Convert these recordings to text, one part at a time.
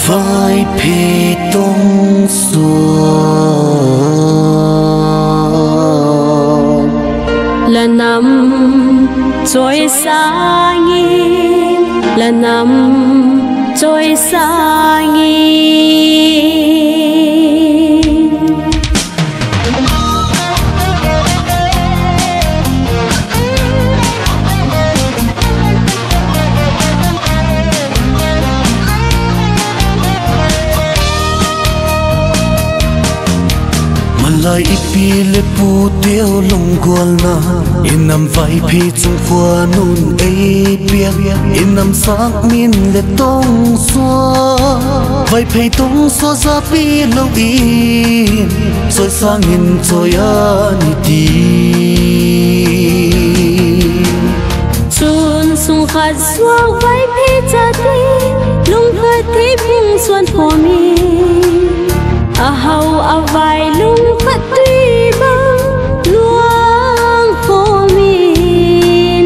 vai phê tông xuân là năm trôi xa nghiêng, là năm trôi xa nghiêng. lại ipi le pu tiêu long gol na inam vai phi chung qua nun ei bia inam sak min le tong so vai phi tong so za pi lo in soi sang in soi ani ti chun sung khat suang vai phi cha ti lung khat thi phung xuân phò mi a hau a vai lung khat tui bang luang phò min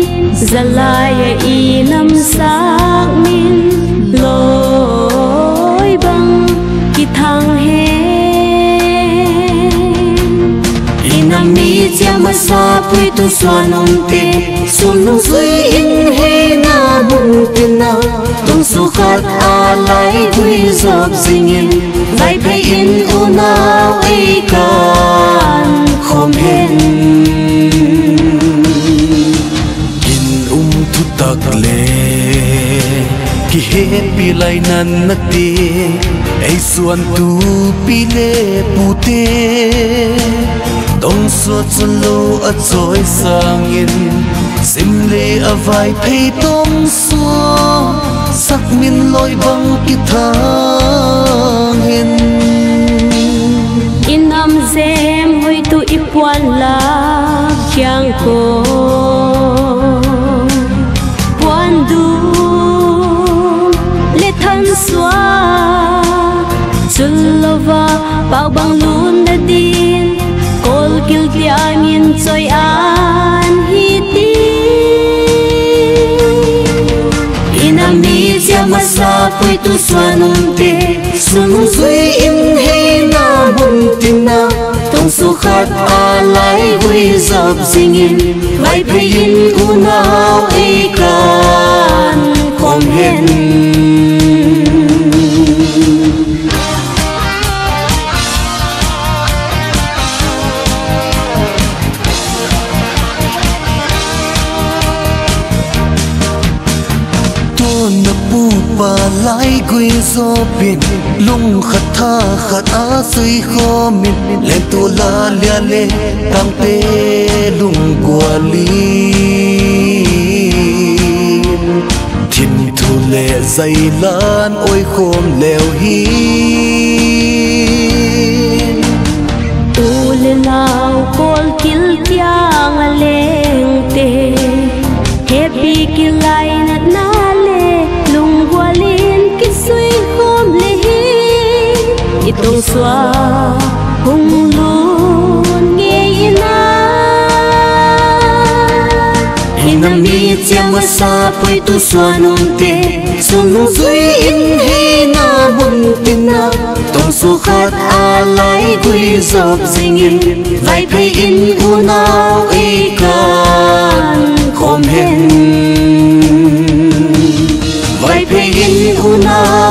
zalaya i nam sak min loi bang ki thang he inam mi cha ma sa pui tu suan om te sun nung sui in he na mun tin na tung su khat a lai pui zop singin vai phe in u nao ai kan khom hen in thu tak le ki he pi lai nan na ti ai suan tu pi le pu te tong so chlo a choi sang in sim le a vai phe tong so sak min loi bang ki thang hin inam zem hui tu ipwan la kyang ko puan du le than swa chulova pau bang lun na din kol kil kliamin choi an hi ti inam mi cha ma sa pui tu swanum te sun zui in he na mun tin na tong su khat a lai hui zop singin vai phe in u nao ai kan khom hen pa lai gui zo pin lung khat tha khat a sui kho min len tu la lia le tang te lung kwa li thin thu le zai lan oi khom leo hi u le lao kol kil kyang a leng te happy ki lai nat na itong swa hung lun nghe ina inam mi cha ma sa pui tu swa nong te sun zui in he na mun tin na tong su khat a lai gui zop singin vai phe in u nao ai kan khom hen vai phe in u nao